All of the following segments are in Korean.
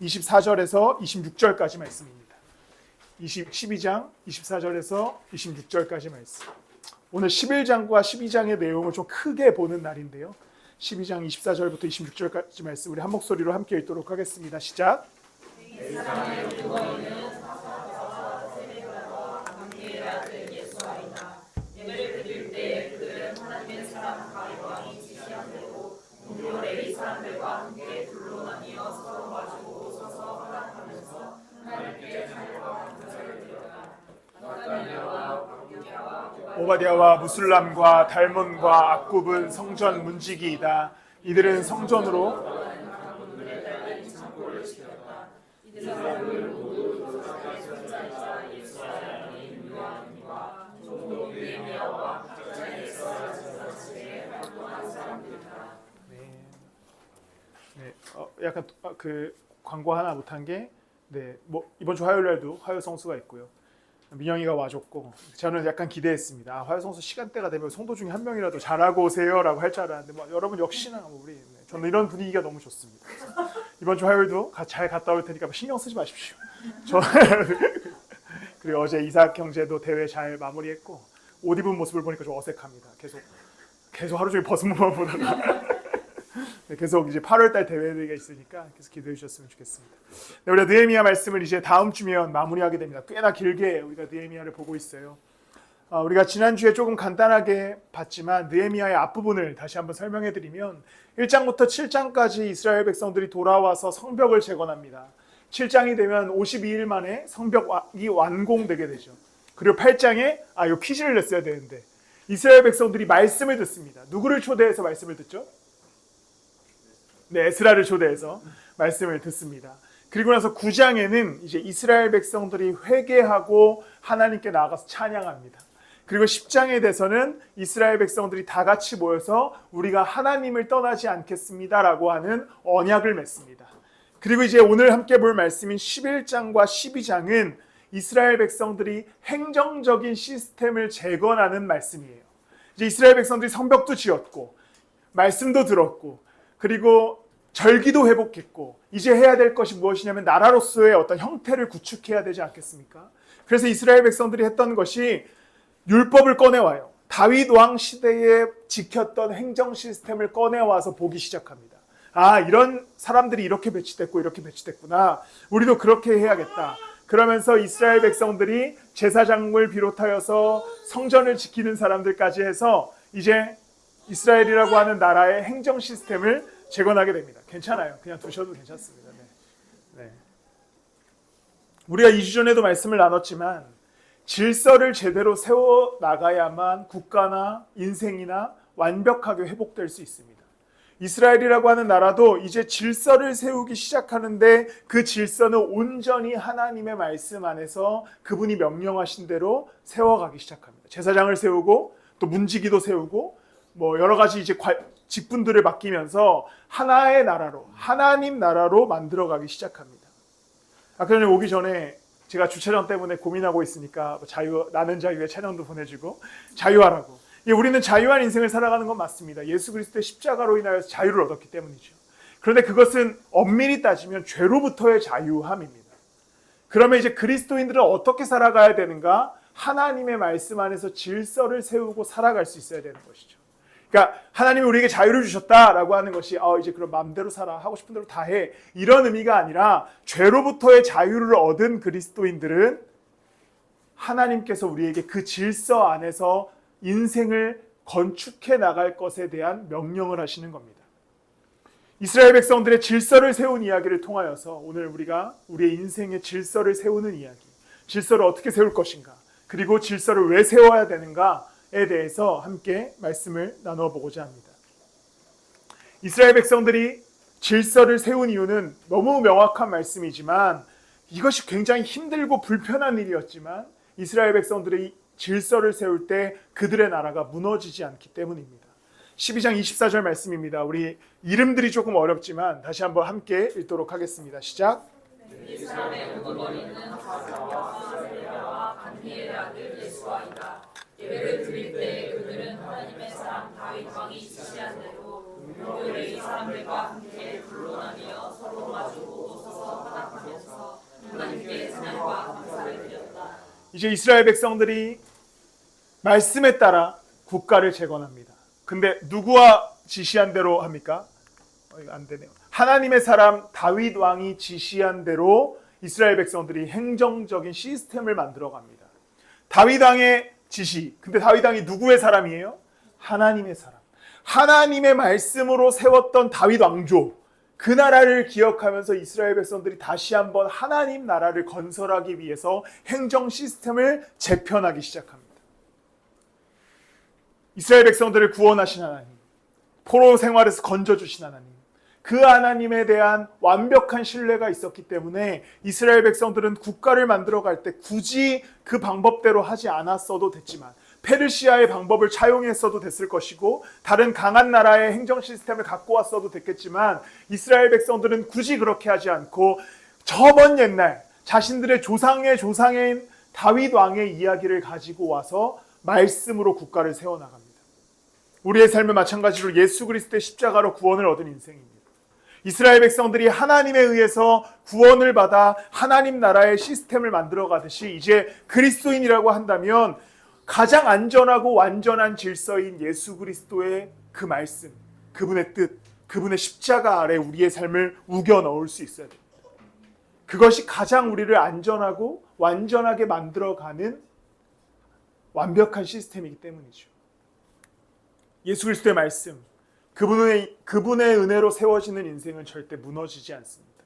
24절에서 26절까지 말씀입니다. 12장 24절에서 26절까지 말씀. 오늘 11장과 12장의 내용을 좀 크게 보는 날인데요. 12장 24절부터 26절까지 말씀 우리 한 목소리로 함께 읽도록 하겠습니다. 시작. 오바댜와 무술람과 달몬과 악굽은 성전 문지기이다. 이들은 성전으로 약간 그 광고 하나 못한 게 뭐 이번 주 화요일 날도 화요 성수가 있고요. 민영이가 와줬고 저는 약간 기대했습니다. 화요 성수 시간대가 되면 성도 중에 한 명이라도 잘하고 오세요라고 할 줄 알았는데 뭐 여러분 역시나 우리 저는 이런 분위기가 너무 좋습니다. 이번 주 화요일도 잘 갔다 올 테니까 신경 쓰지 마십시오. 그리고 어제 이삭 형제도 대회 잘 마무리했고 옷 입은 모습을 보니까 좀 어색합니다. 계속 하루 종일 벗은 몸만 보다가 계속 이제 8월달 대회가 있으니까 계속 기도해 주셨으면 좋겠습니다. 우리가 느헤미야 말씀을 이제 다음 주면 마무리하게 됩니다. 꽤나 길게 우리가 느헤미야를 보고 있어요. 우리가 지난주에 조금 간단하게 봤지만 느헤미야의 앞부분을 다시 한번 설명해 드리면 1장부터 7장까지 이스라엘 백성들이 돌아와서 성벽을 재건합니다. 7장이 되면 52일 만에 성벽이 완공되게 되죠. 그리고 8장에 이 퀴즈를 냈어야 되는데 이스라엘 백성들이 말씀을 듣습니다. 누구를 초대해서 말씀을 듣죠? 에스라를 초대해서 말씀을 듣습니다. 그리고 나서 9장에는 이제 이스라엘 백성들이 회개하고 하나님께 나아가서 찬양합니다. 그리고 10장에 대해서는 이스라엘 백성들이 다 같이 모여서 우리가 하나님을 떠나지 않겠습니다라고 하는 언약을 맺습니다. 그리고 이제 오늘 함께 볼 말씀인 11장과 12장은 이스라엘 백성들이 행정적인 시스템을 재건하는 말씀이에요. 이제 이스라엘 백성들이 성벽도 지었고 말씀도 들었고 그리고 절기도 회복했고 이제 해야 될 것이 무엇이냐면 나라로서의 어떤 형태를 구축해야 되지 않겠습니까? 그래서 이스라엘 백성들이 했던 것이 율법을 꺼내와요. 다윗 왕 시대에 지켰던 행정 시스템을 꺼내와서 보기 시작합니다. 이런 사람들이 이렇게 배치됐고 이렇게 배치됐구나. 우리도 그렇게 해야겠다. 그러면서 이스라엘 백성들이 제사장을 비롯하여서 성전을 지키는 사람들까지 해서 이제 이스라엘이라고 하는 나라의 행정 시스템을 재건하게 됩니다. 괜찮아요. 그냥 두셔도 괜찮습니다. 네. 우리가 2주 전에도 말씀을 나눴지만 질서를 제대로 세워나가야만 국가나 인생이나 완벽하게 회복될 수 있습니다. 이스라엘이라고 하는 나라도 이제 질서를 세우기 시작하는데 그 질서는 온전히 하나님의 말씀 안에서 그분이 명령하신 대로 세워가기 시작합니다. 제사장을 세우고 또 문지기도 세우고 뭐 여러 가지 이제 직분들을 맡기면서 하나의 나라로 하나님 나라로 만들어가기 시작합니다. 아까 전에 오기 전에 제가 주차장 때문에 고민하고 있으니까 나는 자유의 찬양도 보내주고 자유하라고. 우리는 자유한 인생을 살아가는 건 맞습니다. 예수 그리스도의 십자가로 인하여서 자유를 얻었기 때문이죠. 그런데 그것은 엄밀히 따지면 죄로부터의 자유함입니다. 그러면 이제 그리스도인들은 어떻게 살아가야 되는가? 하나님의 말씀 안에서 질서를 세우고 살아갈 수 있어야 되는 것이죠. 그러니까 하나님이 우리에게 자유를 주셨다라고 하는 것이 이제 그럼 마음대로 살아 하고 싶은 대로 다 해 이런 의미가 아니라 죄로부터의 자유를 얻은 그리스도인들은 하나님께서 우리에게 그 질서 안에서 인생을 건축해 나갈 것에 대한 명령을 하시는 겁니다. 이스라엘 백성들의 질서를 세운 이야기를 통하여서 오늘 우리가 우리의 인생의 질서를 세우는 이야기, 질서를 어떻게 세울 것인가, 그리고 질서를 왜 세워야 되는가에 대해서 함께 말씀을 나누어 보고자 합니다. 이스라엘 백성들이 질서를 세운 이유는 너무 명확한 말씀이지만 이것이 굉장히 힘들고 불편한 일이었지만 이스라엘 백성들이 질서를 세울 때 그들의 나라가 무너지지 않기 때문입니다. 12장 24절 말씀입니다. 우리 이름들이 조금 어렵지만 다시 한번 함께 읽도록 하겠습니다. 시작. 이스라엘의 우두머리는 바세바와 간디엘의 아들 예수아이다. 예배를 드릴 때 그들은 하나님의 사람 다윗 왕이 지시한 대로 금요일에 이 사람들과 함께 불로 나뉘어 서로 마주보고 서서 이제 이스라엘 백성들이 말씀에 따라 국가를 재건합니다. 근데 누구와 지시한 대로 합니까? 이거 안 되네요. 하나님의 사람 다윗 왕이 지시한 대로 이스라엘 백성들이 행정적인 시스템을 만들어 갑니다. 다윗 왕의 지시. 근데 다윗 왕이 누구의 사람이에요? 하나님의 사람. 하나님의 말씀으로 세웠던 다윗 왕조. 그 나라를 기억하면서 이스라엘 백성들이 다시 한번 하나님 나라를 건설하기 위해서 행정 시스템을 재편하기 시작합니다. 이스라엘 백성들을 구원하신 하나님, 포로 생활에서 건져주신 하나님, 그 하나님에 대한 완벽한 신뢰가 있었기 때문에 이스라엘 백성들은 국가를 만들어갈 때 굳이 그 방법대로 하지 않았어도 됐지만, 페르시아의 방법을 차용했어도 됐을 것이고 다른 강한 나라의 행정 시스템을 갖고 왔어도 됐겠지만, 이스라엘 백성들은 굳이 그렇게 하지 않고 저번 옛날 자신들의 조상의 조상인 다윗 왕의 이야기를 가지고 와서 말씀으로 국가를 세워나갑니다. 우리의 삶은 마찬가지로 예수 그리스도의 십자가로 구원을 얻은 인생입니다. 이스라엘 백성들이 하나님에 의해서 구원을 받아 하나님 나라의 시스템을 만들어 가듯이 이제 그리스도인이라고 한다면 가장 안전하고 완전한 질서인 예수 그리스도의 그 말씀, 그분의 뜻, 그분의 십자가 아래 우리의 삶을 우겨 넣을 수 있어야 됩니다. 그것이 가장 우리를 안전하고 완전하게 만들어가는 완벽한 시스템이기 때문이죠. 예수 그리스도의 말씀, 그분의 은혜로 세워지는 인생은 절대 무너지지 않습니다.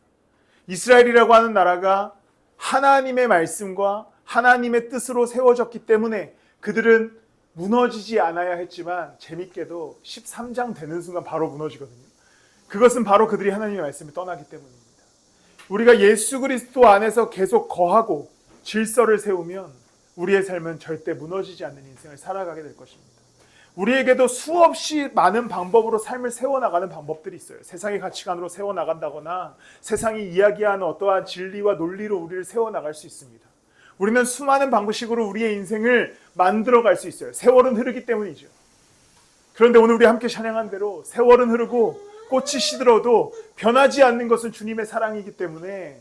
이스라엘이라고 하는 나라가 하나님의 말씀과 하나님의 뜻으로 세워졌기 때문에 그들은 무너지지 않아야 했지만, 재밌게도 13장 되는 순간 바로 무너지거든요. 그것은 바로 그들이 하나님의 말씀을 떠나기 때문입니다. 우리가 예수 그리스도 안에서 계속 거하고 질서를 세우면 우리의 삶은 절대 무너지지 않는 인생을 살아가게 될 것입니다. 우리에게도 수없이 많은 방법으로 삶을 세워나가는 방법들이 있어요. 세상의 가치관으로 세워나간다거나 세상이 이야기하는 어떠한 진리와 논리로 우리를 세워나갈 수 있습니다. 우리는 수많은 방식으로 우리의 인생을 만들어갈 수 있어요. 세월은 흐르기 때문이죠. 그런데 오늘 우리 함께 찬양한 대로 세월은 흐르고 꽃이 시들어도 변하지 않는 것은 주님의 사랑이기 때문에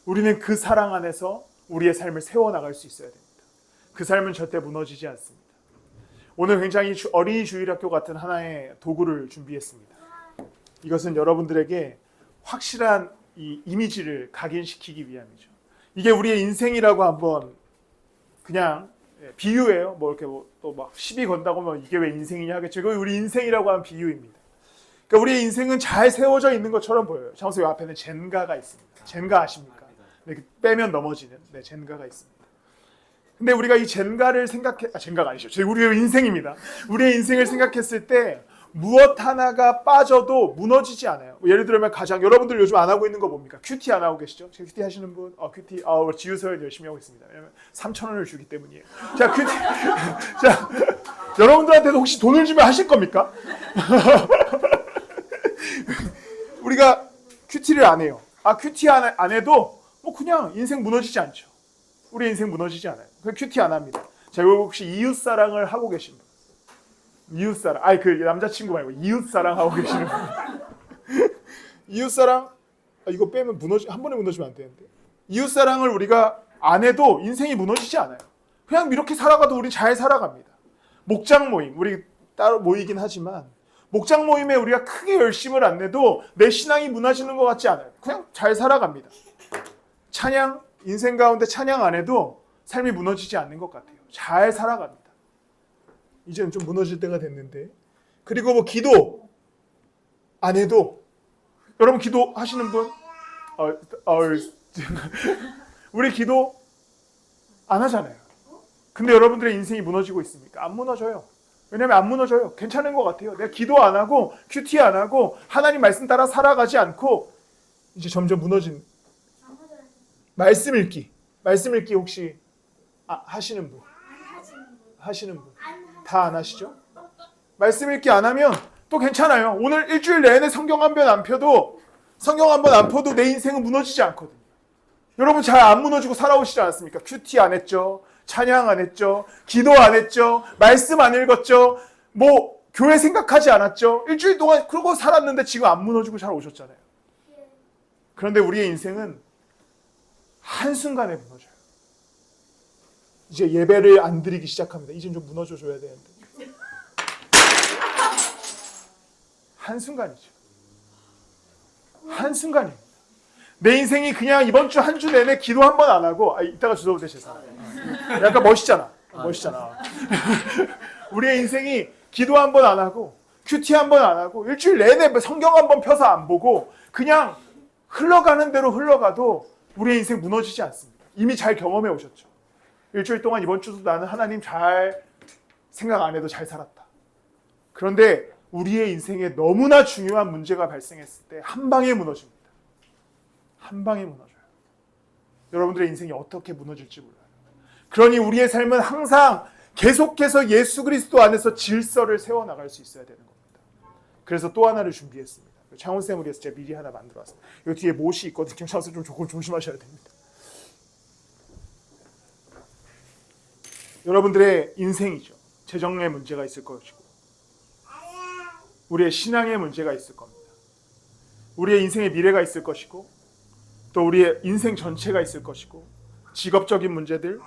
우리는 그 사랑 안에서 우리의 삶을 세워나갈 수 있어야 됩니다. 그 삶은 절대 무너지지 않습니다. 오늘 굉장히 어린이 주일학교 같은 하나의 도구를 준비했습니다. 이것은 여러분들에게 확실한 이 이미지를 각인시키기 위함이죠. 이게 우리의 인생이라고 한번 그냥 비유예요. 뭐 이렇게 또 막 시비 건다고 뭐 이게 왜 인생이냐 하겠죠. 이거 우리 인생이라고 하는 비유입니다. 그러니까 우리의 인생은 잘 세워져 있는 것처럼 보여요. 장소 요 앞에는 젠가가 있습니다. 젠가 아십니까? 이렇게 빼면 넘어지는 젠가가 있습니다. 근데 우리가 이 젠가를 젠가가 아니죠. 우리의 인생입니다. 우리의 인생을 생각했을 때 무엇 하나가 빠져도 무너지지 않아요. 예를 들면 가장 여러분들 요즘 안 하고 있는 거 뭡니까? 큐티 안 하고 계시죠? 큐티 하시는 분? 큐티 지우서열 열심히 하고 있습니다. 왜냐면 3,000원을 주기 때문이에요. 자, 큐티. 자, 여러분들한테도 혹시 돈을 주면 하실 겁니까? 우리가 큐티를 안 해요. 큐티 안 해도 뭐 그냥 인생 무너지지 않죠. 우리 인생 무너지지 않아요. 그냥 큐티 안 합니다. 자, 혹시 이웃사랑을 하고 계신 분? 이웃사랑, 그 남자친구 말고 이웃사랑 하고 계시는 분. 이웃사랑, 이거 빼면 한 번에 무너지면 안 되는데. 이웃사랑을 우리가 안 해도 인생이 무너지지 않아요. 그냥 이렇게 살아가도 우리 잘 살아갑니다. 목장 모임, 우리 따로 모이긴 하지만 목장 모임에 우리가 크게 열심을 안 내도 내 신앙이 무너지는 것 같지 않아요. 그냥 잘 살아갑니다. 찬양, 인생 가운데 찬양 안 해도 삶이 무너지지 않는 것 같아요. 잘 살아갑니다. 이제는 좀 무너질 때가 됐는데. 그리고 뭐 기도 안 해도, 여러분 기도 하시는 분? 우리 기도 안 하잖아요. 근데 여러분들의 인생이 무너지고 있습니까? 안 무너져요. 왜냐면 안 무너져요. 괜찮은 것 같아요. 내가 기도 안 하고 큐티 안 하고 하나님 말씀 따라 살아가지 않고 이제 점점 무너진. 말씀 읽기 혹시 하시는 분? 하시는 분? 다 안 하시죠? 말씀 읽기 안 하면 또 괜찮아요. 오늘 일주일 내내 성경 한 번 안 펴도 내 인생은 무너지지 않거든요. 여러분 잘 안 무너지고 살아오시지 않았습니까? 큐티 안 했죠? 찬양 안 했죠? 기도 안 했죠? 말씀 안 읽었죠? 뭐 교회 생각하지 않았죠? 일주일 동안 그러고 살았는데 지금 안 무너지고 잘 오셨잖아요. 그런데 우리의 인생은 한순간에 무너져요. 이제 예배를 안 드리기 시작합니다. 이젠 좀 무너져 줘야 되는데. 한순간이죠. 한순간입니다. 내 인생이 그냥 이번 주 한 주 내내 기도 한 번 안 하고, 이따가 주셔도 돼, 제사. 약간 멋있잖아. 멋있잖아. 우리의 인생이 기도 한 번 안 하고, 큐티 한 번 안 하고, 일주일 내내 성경 한 번 펴서 안 보고, 그냥 흘러가는 대로 흘러가도 우리의 인생 무너지지 않습니다. 이미 잘 경험해 오셨죠. 일주일 동안 이번 주도 나는 하나님 잘 생각 안 해도 잘 살았다. 그런데 우리의 인생에 너무나 중요한 문제가 발생했을 때 한 방에 무너집니다. 한 방에 무너져요. 여러분들의 인생이 어떻게 무너질지 몰라요. 그러니 우리의 삶은 항상 계속해서 예수 그리스도 안에서 질서를 세워나갈 수 있어야 되는 겁니다. 그래서 또 하나를 준비했습니다. 창훈쌤을 위해서 제가 미리 하나 만들어왔어요. 여기 뒤에 못이 있거든요. 창훈쌤 좀 조금 조심하셔야 됩니다. 여러분들의 인생이죠. 재정의 문제가 있을 것이고 우리의 신앙의 문제가 있을 겁니다. 우리의 인생의 미래가 있을 것이고 또 우리의 인생 전체가 있을 것이고 직업적인 문제들,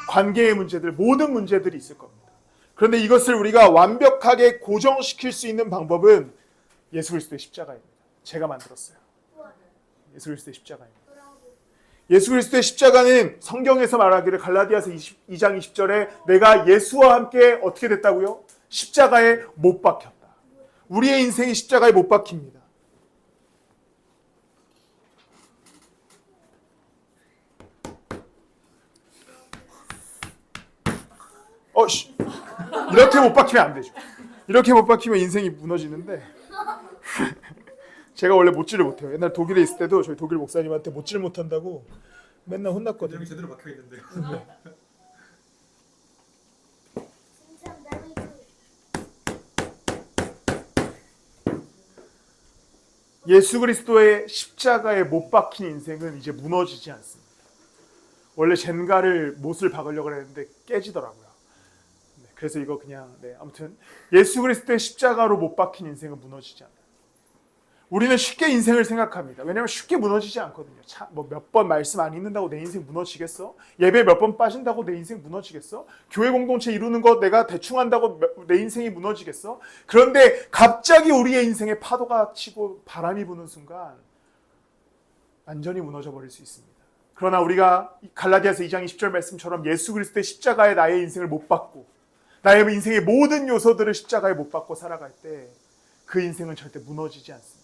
관계의 문제들, 모든 문제들이 있을 겁니다. 그런데 이것을 우리가 완벽하게 고정시킬 수 있는 방법은 예수 그리스도의 십자가입니다. 제가 만들었어요. 예수 그리스도의 십자가입니다. 예수 그리스도의 십자가는 성경에서 말하기를 갈라디아서 2장 20절에 내가 예수와 함께 어떻게 됐다고요? 십자가에 못 박혔다. 우리의 인생이 십자가에 못 박힙니다. 이렇게 못 박히면 안 되죠. 이렇게 못 박히면 인생이 무너지는데 제가 원래 못질을 못해요. 옛날 독일에 있을 때도 저희 독일 목사님한테 못질 못한다고 맨날 혼났거든요. 여기 제대로 박혀 있는데. 예수 그리스도의 십자가에 못 박힌 인생은 이제 무너지지 않습니다. 원래 젠가를 못을 박으려고 했는데 깨지더라고요. 그래서 이거 그냥 아무튼 예수 그리스도의 십자가로 못 박힌 인생은 무너지지 않아요. 우리는 쉽게 인생을 생각합니다. 왜냐하면 쉽게 무너지지 않거든요. 뭐 몇 번 말씀 안 읽는다고 내 인생 무너지겠어? 예배 몇 번 빠진다고 내 인생 무너지겠어? 교회 공동체 이루는 거 내가 대충 한다고 내 인생이 무너지겠어? 그런데 갑자기 우리의 인생에 파도가 치고 바람이 부는 순간 완전히 무너져 버릴 수 있습니다. 그러나 우리가 갈라디아서 2장 20절 말씀처럼 예수 그리스도의 십자가에 나의 인생을 못 박고 나의 인생의 모든 요소들을 십자가에 못 박고 살아갈 때 그 인생은 절대 무너지지 않습니다.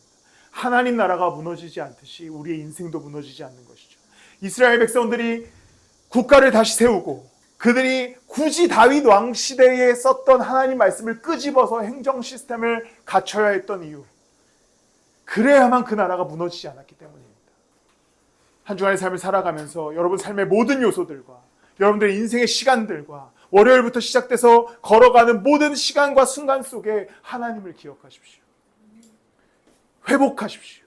하나님 나라가 무너지지 않듯이 우리의 인생도 무너지지 않는 것이죠. 이스라엘 백성들이 국가를 다시 세우고 그들이 굳이 다윗 왕 시대에 썼던 하나님 말씀을 끄집어서 행정 시스템을 갖춰야 했던 이유, 그래야만 그 나라가 무너지지 않았기 때문입니다. 한 주간의 삶을 살아가면서 여러분 삶의 모든 요소들과 여러분들의 인생의 시간들과 월요일부터 시작돼서 걸어가는 모든 시간과 순간 속에 하나님을 기억하십시오. 회복하십시오.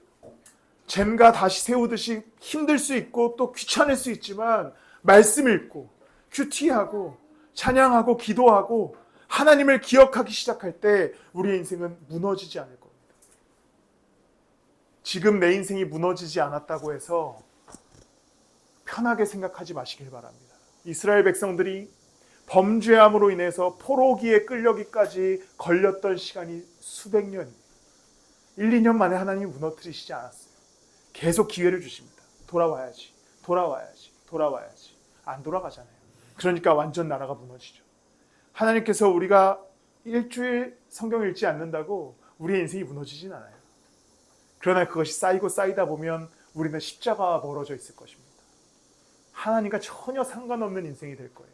젠가 다시 세우듯이 힘들 수 있고 또 귀찮을 수 있지만 말씀 읽고 큐티하고 찬양하고 기도하고 하나님을 기억하기 시작할 때 우리의 인생은 무너지지 않을 겁니다. 지금 내 인생이 무너지지 않았다고 해서 편하게 생각하지 마시길 바랍니다. 이스라엘 백성들이 범죄함으로 인해서 포로기에 끌려기까지 걸렸던 시간이 수백 년입니다. 1, 2년 만에 하나님이 무너뜨리시지 않았어요. 계속 기회를 주십니다. 돌아와야지. 안 돌아가잖아요. 그러니까 완전 나라가 무너지죠. 하나님께서 우리가 일주일 성경 읽지 않는다고 우리의 인생이 무너지진 않아요. 그러나 그것이 쌓이고 쌓이다 보면 우리는 십자가와 멀어져 있을 것입니다. 하나님과 전혀 상관없는 인생이 될 거예요.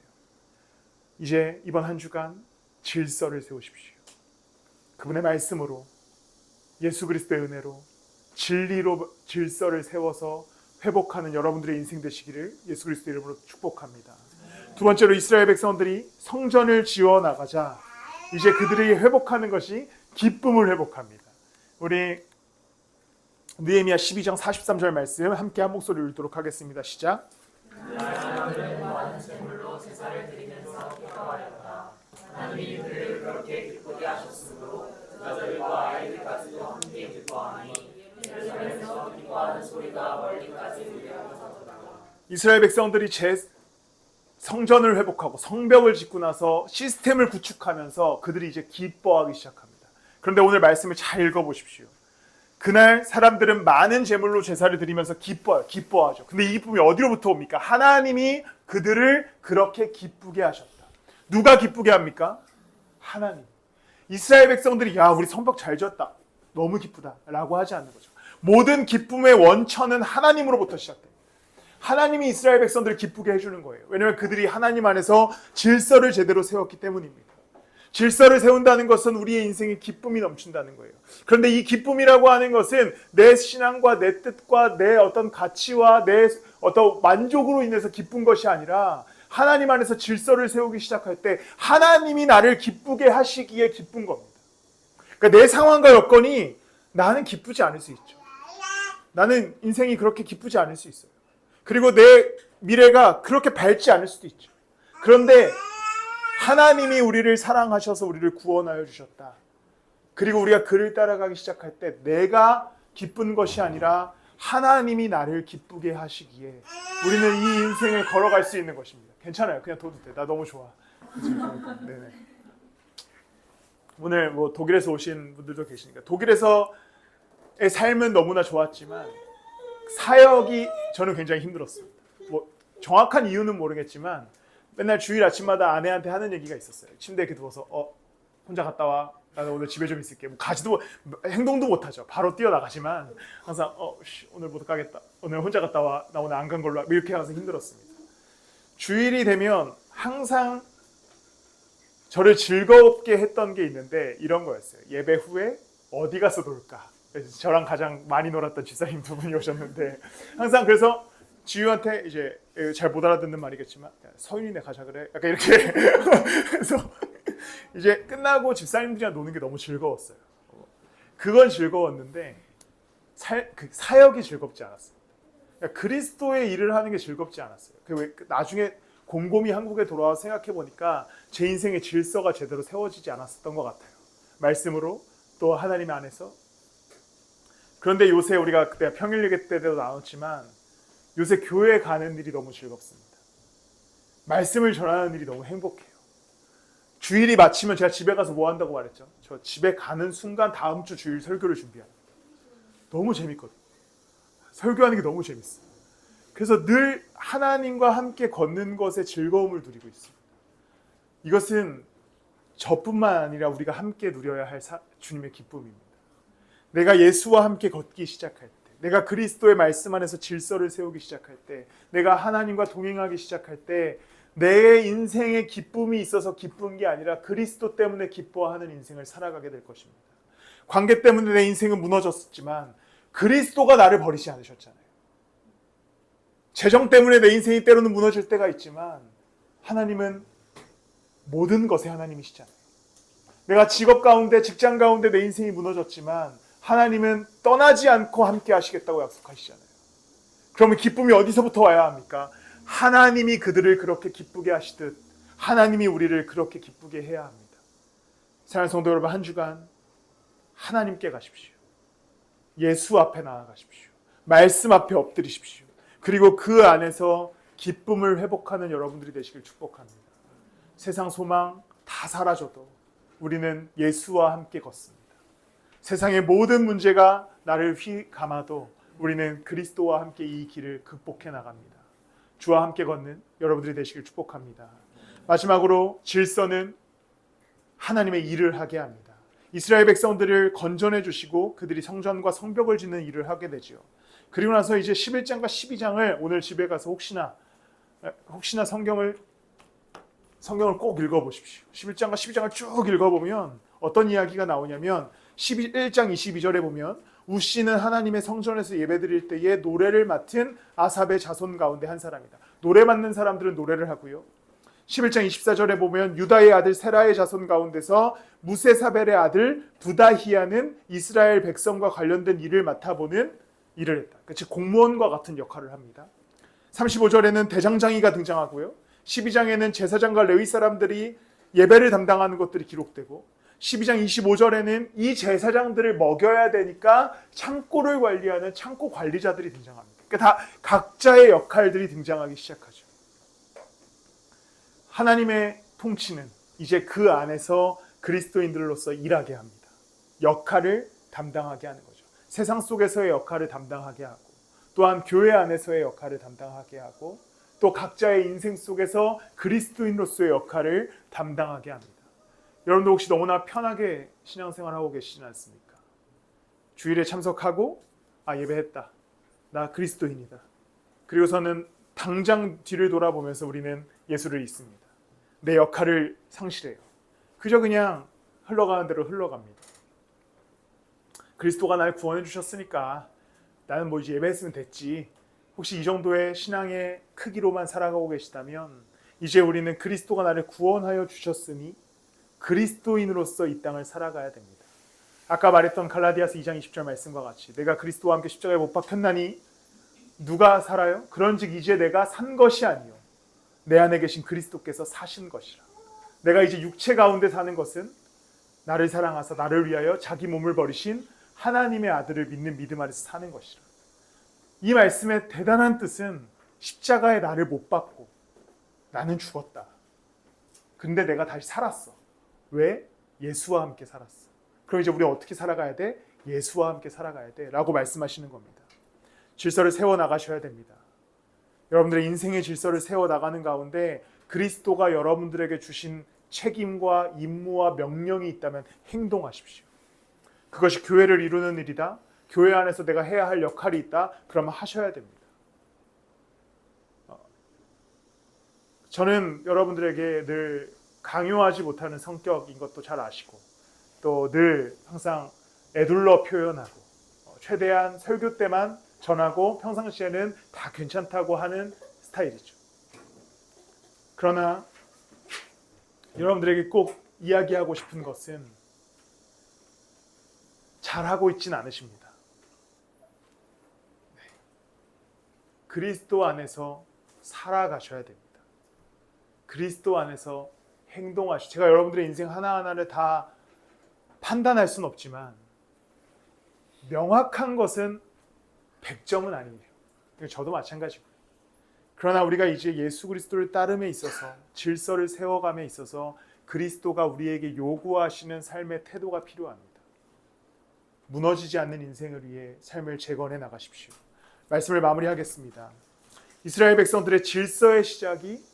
이제 이번 한 주간 질서를 세우십시오. 그분의 말씀으로 예수 그리스도의 은혜로 진리로 질서를 세워서 회복하는 여러분들의 인생 되시기를 예수 그리스도의 이름으로 축복합니다. 두 번째로 이스라엘 백성들이 성전을 지어 나가자 이제 그들이 회복하는 것이 기쁨을 회복합니다. 우리 느헤미야 12장 43절 말씀 함께 한 목소리로 읽도록 하겠습니다. 시작. 사람들은 많은 제물로 제사를 드리면서 기뻐하였다. 하나님이 그들을 그렇게 기쁘게 하셨으므로 여자들과 아이들까지도 함께 기뻐하니 예루살렘에서 기뻐하는 소리가 멀리까지 들려졌다. 이스라엘 백성들이 성전을 회복하고 성벽을 짓고 나서 시스템을 구축하면서 그들이 이제 기뻐하기 시작합니다. 그런데 오늘 말씀을 잘 읽어보십시오. 그날 사람들은 많은 제물로 제사를 드리면서 기뻐하죠. 근데 이 기쁨이 어디로부터 옵니까? 하나님이 그들을 그렇게 기쁘게 하셨다. 누가 기쁘게 합니까? 하나님. 이스라엘 백성들이 야 우리 성벽 잘 지었다. 너무 기쁘다 라고 하지 않는 거죠. 모든 기쁨의 원천은 하나님으로부터 시작됩니다. 하나님이 이스라엘 백성들을 기쁘게 해주는 거예요. 왜냐하면 그들이 하나님 안에서 질서를 제대로 세웠기 때문입니다. 질서를 세운다는 것은 우리의 인생에 기쁨이 넘친다는 거예요. 그런데 이 기쁨이라고 하는 것은 내 신앙과 내 뜻과 내 어떤 가치와 내 어떤 만족으로 인해서 기쁜 것이 아니라 하나님 안에서 질서를 세우기 시작할 때 하나님이 나를 기쁘게 하시기에 기쁜 겁니다. 그러니까 내 상황과 여건이 나는 기쁘지 않을 수 있죠. 나는 인생이 그렇게 기쁘지 않을 수 있어요. 그리고 내 미래가 그렇게 밝지 않을 수도 있죠. 그런데 하나님이 우리를 사랑하셔서 우리를 구원하여 주셨다. 그리고 우리가 그를 따라가기 시작할 때 내가 기쁜 것이 아니라 하나님이 나를 기쁘게 하시기에 우리는 이 인생을 걸어갈 수 있는 것입니다. 괜찮아요. 그냥 둬도 돼. 나 너무 좋아. 네네. 오늘 뭐 독일에서 오신 분들도 계시니까 독일에서의 삶은 너무나 좋았지만 사역이 저는 굉장히 힘들었습니다. 뭐 정확한 이유는 모르겠지만 맨날 주일 아침마다 아내한테 하는 얘기가 있었어요. 침대에 이렇게 누워서 혼자 갔다 와. 나는 오늘 집에 좀 있을게. 뭐 가지도 행동도 못하죠. 바로 뛰어나가지만 항상 오늘 못 가겠다. 오늘 혼자 갔다 와. 나 오늘 안 간 걸로 이렇게 항상 힘들었습니다. 주일이 되면 항상 저를 즐겁게 했던 게 있는데 이런 거였어요. 예배 후에 어디 가서 놀까. 그래서 저랑 가장 많이 놀았던 집사님 두 분이 오셨는데 항상 그래서 지유한테 이제 잘 못 알아듣는 말이겠지만 서윤이네 가자 그래. 약간 이렇게 그래서 이제 끝나고 집사님들이랑 노는 게 너무 즐거웠어요. 그건 즐거웠는데 사역이 즐겁지 않았어요. 그러니까 그리스도의 일을 하는 게 즐겁지 않았어요. 나중에 곰곰이 한국에 돌아와서 생각해 보니까 제 인생의 질서가 제대로 세워지지 않았었던 것 같아요. 말씀으로 또 하나님 안에서. 그런데 요새 우리가 그때 평일예배 때도 나눴지만 요새 교회 가는 일이 너무 즐겁습니다. 말씀을 전하는 일이 너무 행복해요. 주일이 마치면 제가 집에 가서 뭐 한다고 말했죠? 저 집에 가는 순간 다음 주 주일 설교를 준비합니다. 너무 재밌거든요. 설교하는 게 너무 재밌어요. 그래서 늘 하나님과 함께 걷는 것에 즐거움을 누리고 있습니다. 이것은 저뿐만 아니라 우리가 함께 누려야 할 주님의 기쁨입니다. 내가 예수와 함께 걷기 시작할 때, 내가 그리스도의 말씀 안에서 질서를 세우기 시작할 때, 내가 하나님과 동행하기 시작할 때 내 인생에 기쁨이 있어서 기쁜 게 아니라 그리스도 때문에 기뻐하는 인생을 살아가게 될 것입니다. 관계 때문에 내 인생은 무너졌지만 그리스도가 나를 버리지 않으셨잖아요. 재정 때문에 내 인생이 때로는 무너질 때가 있지만 하나님은 모든 것에 하나님이시잖아요. 내가 직업 가운데 직장 가운데 내 인생이 무너졌지만 하나님은 떠나지 않고 함께 하시겠다고 약속하시잖아요. 그러면 기쁨이 어디서부터 와야 합니까? 하나님이 그들을 그렇게 기쁘게 하시듯 하나님이 우리를 그렇게 기쁘게 해야 합니다. 사랑하는 성도 여러분, 한 주간 하나님께 가십시오. 예수 앞에 나아가십시오. 말씀 앞에 엎드리십시오. 그리고 그 안에서 기쁨을 회복하는 여러분들이 되시길 축복합니다. 세상 소망 다 사라져도 우리는 예수와 함께 걷습니다. 세상의 모든 문제가 나를 휘감아도 우리는 그리스도와 함께 이 길을 극복해 나갑니다. 주와 함께 걷는 여러분들이 되시길 축복합니다. 마지막으로 질서는 하나님의 일을 하게 합니다. 이스라엘 백성들을 건전해 주시고 그들이 성전과 성벽을 짓는 일을 하게 되죠. 그리고 나서 이제 11장과 12장을 오늘 집에 가서 혹시나 성경을 꼭 읽어보십시오. 11장과 12장을 쭉 읽어보면 어떤 이야기가 나오냐면 11장 22절에 보면 우시는 하나님의 성전에서 예배드릴 때에 노래를 맡은 아삽의 자손 가운데 한 사람이다. 노래 맡는 사람들은 노래를 하고요. 11장 24절에 보면 유다의 아들 세라의 자손 가운데서 무세사벨의 아들 부다히야는 이스라엘 백성과 관련된 일을 맡아보는 일을 했다. 즉 공무원과 같은 역할을 합니다. 35절에는 대장장이가 등장하고요. 12장에는 제사장과 레위 사람들이 예배를 담당하는 것들이 기록되고 12장 25절에는 이 제사장들을 먹여야 되니까 창고를 관리하는 창고 관리자들이 등장합니다. 그러니까 다 각자의 역할들이 등장하기 시작하죠. 하나님의 통치는 이제 그 안에서 그리스도인들로서 일하게 합니다. 역할을 담당하게 하는 거죠. 세상 속에서의 역할을 담당하게 하고, 또한 교회 안에서의 역할을 담당하게 하고, 또 각자의 인생 속에서 그리스도인으로서의 역할을 담당하게 합니다. 여러분도 혹시 너무나 편하게 신앙생활하고 계시지 않습니까? 주일에 참석하고 예배했다. 나 그리스도인이다. 그리고서는 당장 뒤를 돌아보면서 우리는 예수를 잊습니다. 내 역할을 상실해요. 그저 그냥 흘러가는 대로 흘러갑니다. 그리스도가 날 구원해 주셨으니까 나는 뭐 이제 예배했으면 됐지. 혹시 이 정도의 신앙의 크기로만 살아가고 계시다면 이제 우리는 그리스도가 나를 구원하여 주셨으니 그리스도인으로서 이 땅을 살아가야 됩니다. 아까 말했던 갈라디아서 2장 20절 말씀과 같이 내가 그리스도와 함께 십자가에 못 박혔나니 누가 살아요? 그런즉 이제 내가 산 것이 아니요 내 안에 계신 그리스도께서 사신 것이라. 내가 이제 육체 가운데 사는 것은 나를 사랑하사 나를 위하여 자기 몸을 버리신 하나님의 아들을 믿는 믿음 안에서 사는 것이라. 이 말씀의 대단한 뜻은 십자가에 나를 못 박고 나는 죽었다. 근데 내가 다시 살았어. 왜? 예수와 함께 살았어. 그럼 이제 우리 어떻게 살아가야 돼? 예수와 함께 살아가야 돼 라고 말씀하시는 겁니다. 질서를 세워나가셔야 됩니다. 여러분들의 인생의 질서를 세워나가는 가운데 그리스도가 여러분들에게 주신 책임과 임무와 명령이 있다면 행동하십시오. 그것이 교회를 이루는 일이다. 교회 안에서 내가 해야 할 역할이 있다. 그러면 하셔야 됩니다. 저는 여러분들에게 늘 강요하지 못하는 성격인 것도 잘 아시고 또 늘 항상 애둘러 표현하고 최대한 설교 때만 전하고 평상시에는 다 괜찮다고 하는 스타일이죠. 그러나 여러분들에게 꼭 이야기하고 싶은 것은 잘하고 있지는 않으십니다. 네. 그리스도 안에서 살아가셔야 됩니다. 그리스도 안에서 행동하시고 제가 여러분들의 인생 하나하나를 다 판단할 수는 없지만 명확한 것은 100점은 아니에요. 저도 마찬가지고요. 그러나 우리가 이제 예수 그리스도를 따름에 있어서 질서를 세워감에 있어서 그리스도가 우리에게 요구하시는 삶의 태도가 필요합니다. 무너지지 않는 인생을 위해 삶을 재건해 나가십시오. 말씀을 마무리하겠습니다. 이스라엘 백성들의 질서의 시작이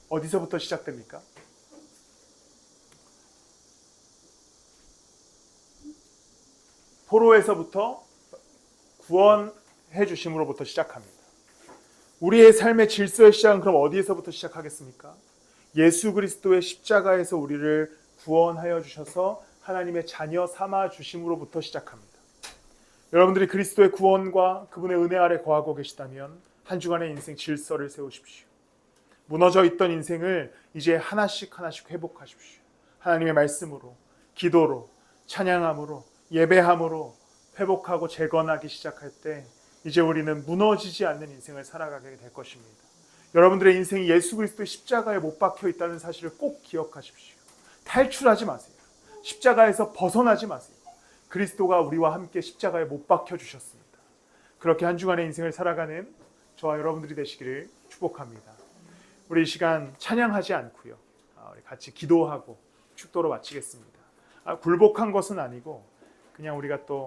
어디서부터 시작됩니까? 포로에서부터 구원해 주심으로부터 시작합니다. 우리의 삶의 질서의 시작은 그럼 어디에서부터 시작하겠습니까? 예수 그리스도의 십자가에서 우리를 구원하여 주셔서 하나님의 자녀 삼아 주심으로부터 시작합니다. 여러분들이 그리스도의 구원과 그분의 은혜 아래 거하고 계시다면 한 주간의 인생 질서를 세우십시오. 무너져 있던 인생을 이제 하나씩 하나씩 회복하십시오. 하나님의 말씀으로, 기도로, 찬양함으로, 예배함으로 회복하고 재건하기 시작할 때 이제 우리는 무너지지 않는 인생을 살아가게 될 것입니다. 여러분들의 인생이 예수 그리스도의 십자가에 못 박혀 있다는 사실을 꼭 기억하십시오. 탈출하지 마세요. 십자가에서 벗어나지 마세요. 그리스도가 우리와 함께 십자가에 못 박혀 주셨습니다. 그렇게 한 주간의 인생을 살아가는 저와 여러분들이 되시기를 축복합니다. 우리 이 시간 찬양하지 않고요. 우리 같이 기도하고 축도로 마치겠습니다. 굴복한 것은 아니고 그냥 우리가 또